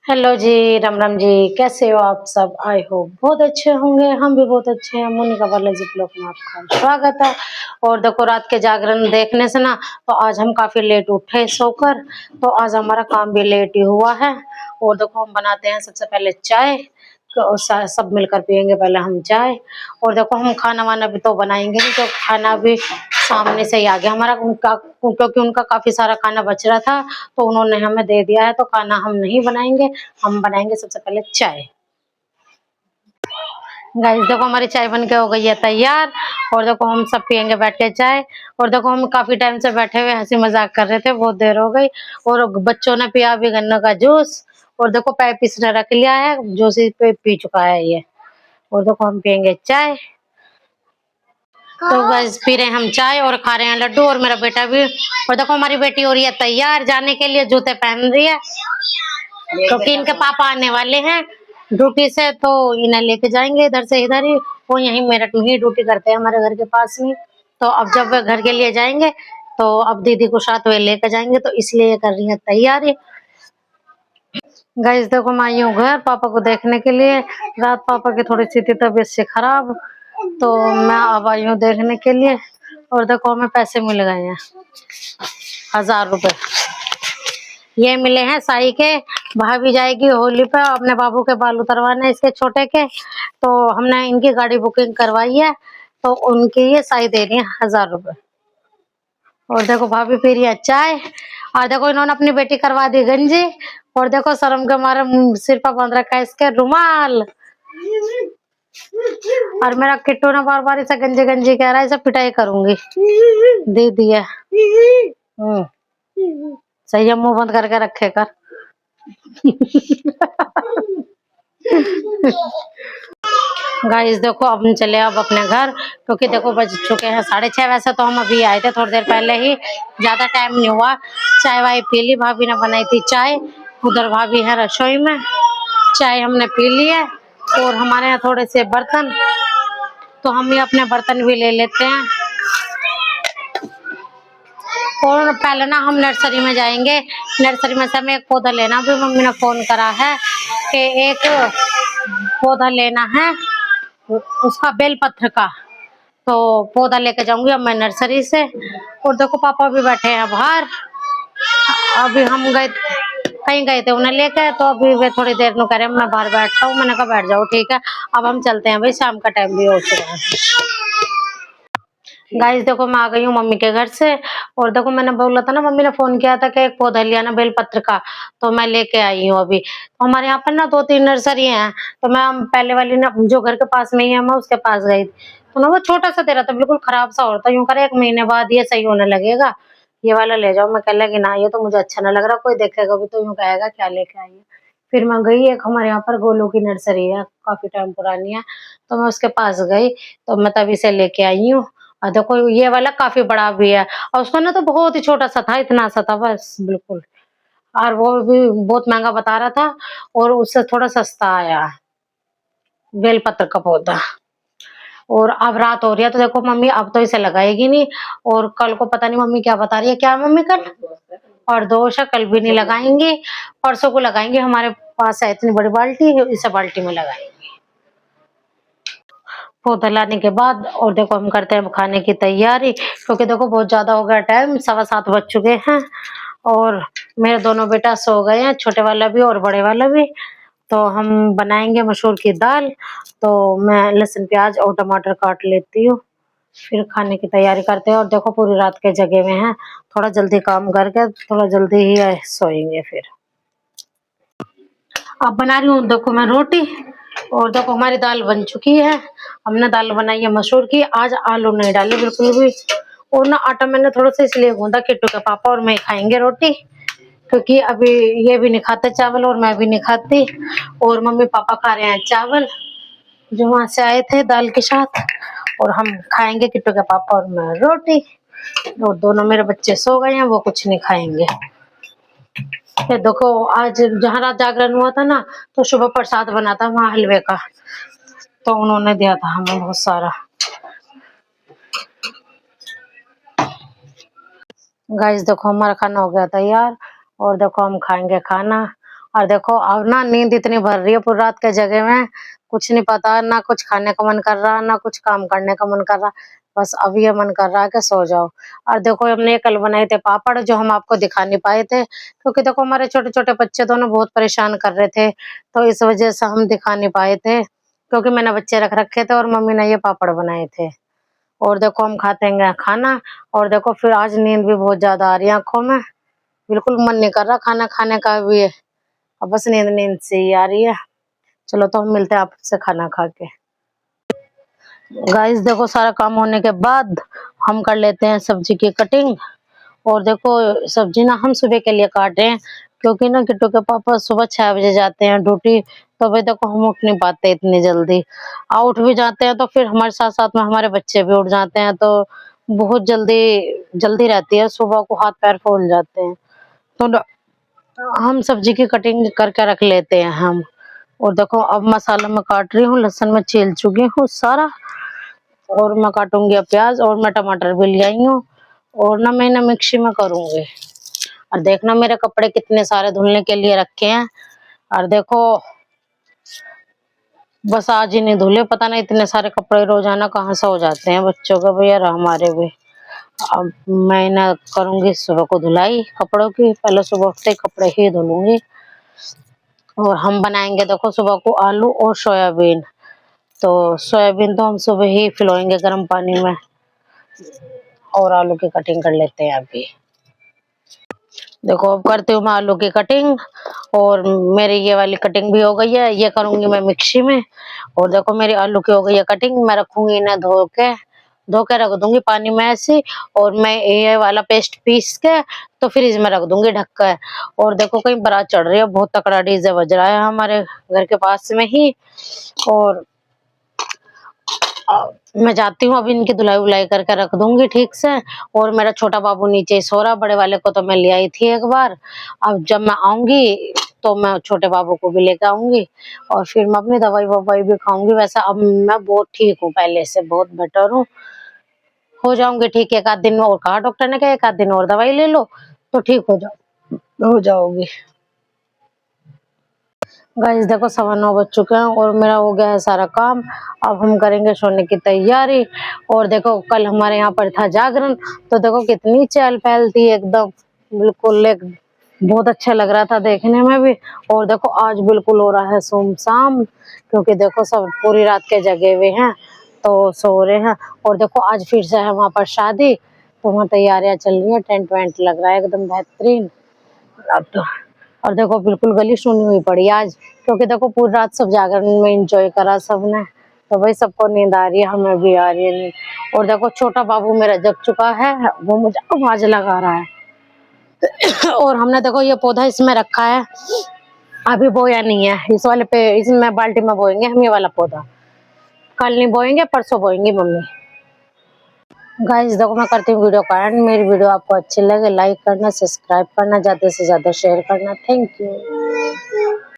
Hello जी, राम राम जी। कैसे हो आप सब? आई होप बहुत अच्छे होंगे। हम भी बहुत अच्छे हैं। मोनिका बालाजी ब्लॉग में आपका स्वागत है। और देखो, रात के जागरण देखने से ना तो आज हम काफी लेट उठे सोकर, तो आज हमारा काम भी लेट ही हुआ है। और देखो, हम बनाते हैं सबसे पहले चाय, तो सब मिलकर पियेंगे पहले हम चाय। और देखो, हम खाना वाना भी तो बनाएंगे नहीं, तो खाना भी सामने से ही आ गया हमारा, उनका क्योंकि उनका काफी सारा खाना बच रहा था, तो उन्होंने हमें दे दिया है। तो खाना हम नहीं बनाएंगे, हम बनाएंगे सबसे पहले चाय। गाइस देखो, हमारी चाय बन के हो गई है तैयार। और देखो, हम सब पियेंगे बैठ के चाय। और देखो, हम काफी टाइम से बैठे हुए हंसी मजाक कर रहे थे, बहुत देर हो गई। और बच्चों ने पिया भी गन्ना का जूस। और देखो, पैप इसने रख लिया है, जूस इस पे पी चुका है ये। और देखो, हम पियेंगे चाय। तो बस पी रहे हैं हम चाय और खा रहे हैं लड्डू, और मेरा बेटा भी। और देखो, हमारी बेटी हो रही है तैयार जाने के लिए, जूते पहन रही है क्योंकि इनके पापा आने वाले हैं ड्यूटी से, तो इन्हें लेके जाएंगे इधर से इधर ही। वो यहीं मेरठ में ही ड्यूटी करते हैं, हमारे घर के पास में। तो अब जब वे घर के लिए जाएंगे, तो अब दीदी को साथ वे लेकर जाएंगे, तो इसलिए कर रही है तैयारी। गाइस देखो, मैं आई हूँ घर पापा को देखने के लिए। रात पापा की थोड़ी सी थी तबीयत से खराब, तो मैं अब आई हूँ देखने के लिए। और देखो, हमें पैसे मिल गए हैं 1000 रुपए। ये मिले हैं साई के। भाभी जाएगी होली पे अपने बाबू के बाल उतरवाने इसके छोटे के, तो हमने इनकी गाड़ी बुकिंग करवाई है, तो उनकी ये साई दे रही है 1000 रुपए। और देखो, भाभी पी रही है चाय। और देखो, इन्होंने अपनी बेटी करवा दी गंजी। और देखो, शर्म के मारे सिर पर बांध रखा है इसके रुमाल। और मेरा किट्टू ने बार बार इसे गंजी गंजी कह रहा है, इसे पिटाई करूंगी। दे दिया। सही है, मुंह बंद करके रखे कर। गाइस देखो, अब हम चले अब अपने घर, क्योंकि देखो बज चुके हैं 6:30। वैसे तो हम अभी आए थे थोड़ी देर पहले ही, ज्यादा टाइम नहीं हुआ। चाय वाय पी ली, भाभी ने बनाई थी चाय। उधर भाभी है रसोई में, चाय हमने पी ली है। और हमारे यहाँ थोड़े से बर्तन, तो हम ये अपने बर्तन भी ले लेते हैं। और पहले ना हम नर्सरी में जाएंगे। नर्सरी में से हमें एक पौधा लेना, भी मम्मी ने फोन करा है कि एक पौधा लेना है उसका, बेलपत्र का। तो पौधा लेके जाऊंगी अब मैं नर्सरी से। और देखो, पापा भी बैठे हैं बाहर। अभी हम गए, कहीं गए थे उन्हें लेकर, तो अभी वे थोड़ी देर में कह रहे मैं बाहर बैठता हूँ। मैंने कहा बैठ जाओ, ठीक है। अब हम चलते हैं भाई, शाम का टाइम भी हो चुका है। गाइस देखो, मैं आ गई हूँ मम्मी के घर से। और देखो, मैंने बोला था ना, मम्मी ने फोन किया था कि एक पौधा लिया ना बेलपत्र का, तो मैं लेके आई हूँ अभी। तो हमारे यहाँ पर ना 2-3 नर्सरी हैं, तो मैं पहले वाली ना जो घर के पास में ही है, मैं उसके पास गई। तो ना वो छोटा सा दे रहा था, बिल्कुल खराब सा होता, यूं करे 1 महीने बाद ये सही होने लगेगा, ये वाला ले जाओ। मैं कह लगी ना, ये तो मुझे अच्छा ना लग रहा, कोई देखेगा भी तो यूं कहेगा क्या लेके आई है। फिर मैं गई, एक हमारे यहाँ पर गोलू की नर्सरी है, काफी टाइम पुरानी है, तो मैं उसके पास गई, तो मैं तभी से लेके आई हूँ। देखो, ये वाला काफी बड़ा भी है, और उसका ना तो बहुत ही छोटा सा था, इतना सा था बस, बिल्कुल। और वो भी बहुत महंगा बता रहा था, और उससे थोड़ा सस्ता आया बेलपत्र का पौधा। और अब रात हो रही है, तो देखो मम्मी अब तो इसे लगाएगी नहीं। और कल को पता नहीं मम्मी क्या बता रही है, क्या मम्मी कल और दोष है, कल भी नहीं लगाएंगे, परसों को लगाएंगे। हमारे पास है इतनी बड़ी बाल्टी, इसे बाल्टी में लगाएंगे पौधा लाने के बाद। और देखो, हम करते हैं खाने की तैयारी, क्योंकि देखो बहुत ज्यादा हो गया टाइम, 7:15 बज चुके हैं। और मेरे दोनों बेटा सो गए हैं, छोटे वाला भी और बड़े वाला भी। तो हम बनाएंगे मसूर की दाल। तो मैं लहसुन प्याज और टमाटर काट लेती हूँ, फिर खाने की तैयारी करते हैं। और देखो, पूरी रात के जगह में है, थोड़ा जल्दी काम करके थोड़ा जल्दी ही सोएंगे फिर। अब बना रही हूँ देखो मैं रोटी। और देखो, हमारी दाल बन चुकी है। हमने दाल बनाई है मसूर की, आज आलू नहीं डाले बिल्कुल भी। और ना आटा मैंने थोड़ा सा इसलिए गूंदा, किट्टू के पापा और मैं खाएंगे रोटी, क्योंकि अभी ये भी नहीं खाते चावल और मैं भी नहीं खाती। और मम्मी पापा खा रहे हैं चावल जो वहां से आए थे दाल के साथ, और हम खाएंगे किट्टू के पापा और मैं रोटी। और दोनों मेरे बच्चे सो गए हैं, वो कुछ नहीं खाएंगे। ये देखो, आज जहाँ रात जागरण हुआ था ना, तो सुबह प्रसाद बना था वहाँ हलवे का, तो उन्होंने दिया था हमें बहुत सारा। गाइस देखो, हमारा खाना हो गया तैयार। और देखो, हम खाएंगे खाना। और देखो अब ना नींद इतनी भर रही है पूरी रात के जगह में, कुछ नहीं पता, ना कुछ खाने का मन कर रहा, ना कुछ काम करने का मन कर रहा। बस अब ये मन कर रहा है कि सो जाओ। और देखो हमने कल बनाए थे पापड़, जो हम आपको दिखा नहीं पाए थे, क्योंकि देखो हमारे छोटे-छोटे बच्चे दोनों बहुत परेशान कर रहे थे, तो इस वजह से हम दिखा नहीं पाए थे, क्योंकि मैंने बच्चे रख रखे थे और मम्मी ने ये पापड़ बनाए थे। और देखो हम खाते हैं खाना, और देखो फिर आज नींद भी बहुत ज़्यादा आ रही है आँखों में, बिल्कुल मन नहीं कर रहा खाना खाने का भी। अब बस नींद नींद से ही आ रही है। चलो तो हम मिलते हैं आपसे खाना खा के। गाइस देखो सारा काम होने के बाद हम कर लेते हैं सब्जी की कटिंग। और देखो सब्जी ना हम सुबह के लिए काट रहे हैं, क्योंकि ना किट्टू के पापा सुबह 6 बजे जाते हैं ड्यूटी, तो अभी देखो हम उठ नहीं पाते इतनी जल्दी। उठ भी जाते हैं तो फिर हमारे साथ साथ में हमारे बच्चे भी उठ जाते हैं, तो बहुत जल्दी जल्दी रहती है, सुबह को हाथ पैर फूल जाते हैं। तो हम सब्जी की कटिंग करके रख लेते हैं हम। और देखो अब मसाला मैं काट रही हूँ, लहसुन मैं छील चुकी हूँ सारा, और मैं काटूंगी अब प्याज, और मैं टमाटर भी ले आई हूँ, और ना मैं ना मिक्सी में करूंगी। और देखना मेरे कपड़े कितने सारे धुलने के लिए रखे हैं, और देखो बस आज ही नहीं धुले, पता नहीं इतने सारे कपड़े रोजाना कहाँ से हो जाते हैं बच्चों के भी और हमारे भी। अब मैं ना करूंगी सुबह को धुलाई कपड़ों की, पहले सुबह उठते ही कपड़े ही धुलूंगी। और हम बनाएंगे देखो सुबह को आलू और सोयाबीन, तो सोयाबीन तो हम सुबह ही फिलोएंगे गर्म पानी में, और आलू की कटिंग कर लेते हैं अभी। देखो अब करती हूँ मैं आलू की कटिंग, और मेरी ये वाली कटिंग भी हो गई है, ये करूंगी मैं मिक्सी में। और देखो मेरी आलू की हो गई है कटिंग, मैं रखूंगी इन्हें धो के रख दूंगी पानी में ऐसे, और मैं ये वाला पेस्ट पीस के तो फ्रिज में रख दूंगी ढक कर। और देखो कहीं बारात चढ़ रही है, बहुत तकड़ा डीजे बज रहा है हमारे घर के पास में ही। और मैं जाती हूँ अभी इनकी धुलाई वुलाई करके रख दूंगी ठीक से। और मेरा छोटा बाबू नीचे ही सो रहा, बड़े वाले को तो मैं ले आई थी एक बार, अब जब मैं आऊंगी तो मैं छोटे बाबू को भी लेकर आऊंगी, और फिर मैं अपनी दवाई ववाई भी खाऊंगी। वैसे अब मैं बहुत ठीक हूँ, पहले से बहुत बेटर हूँ, हो जाऊंगी ठीक। एक आध दिन और कहा डॉक्टर ने, कहा एक आध दिन और दवाई ले लो तो ठीक हो जाओगी। गाइस देखो 9:15 बज चुके हैं, और मेरा हो गया है सारा काम। अब हम करेंगे सोने की तैयारी। और देखो कल हमारे यहाँ पर था जागरण, तो देखो कितनी चहल पहल थी एकदम, बिल्कुल एक बहुत अच्छा लग रहा था देखने में भी। और देखो आज बिल्कुल हो रहा है सुमसाम, क्योंकि देखो सब पूरी रात के जगे हुए हैं तो सो रहे हैं। और देखो आज फिर से है वहाँ पर शादी, तो वहाँ तैयारियां चल रही है, टेंट वेंट लग रहा है एकदम बेहतरीन। अब तो और देखो बिल्कुल गली सुनी हुई पड़ी आज, क्योंकि देखो पूरी रात सब जागरण में एंजॉय करा सबने, तो भाई सबको नींद आ रही है, हमें भी आ रही है नींद। और देखो छोटा बाबू मेरा जग चुका है, वो मुझे आवाज लगा रहा है। और हमने देखो ये पौधा इसमें रखा है, अभी बोया नहीं है, इस वाले पे इसमें बाल्टी में बोएंगे हम ये वाला पौधा, कल नहीं बोएंगे परसों बोएंगे मम्मी। गाइस देखो मैं करती हूँ वीडियो का एंड। मेरी वीडियो आपको अच्छी लगे लाइक करना, सब्सक्राइब करना, ज्यादा से ज्यादा शेयर करना। Thank you.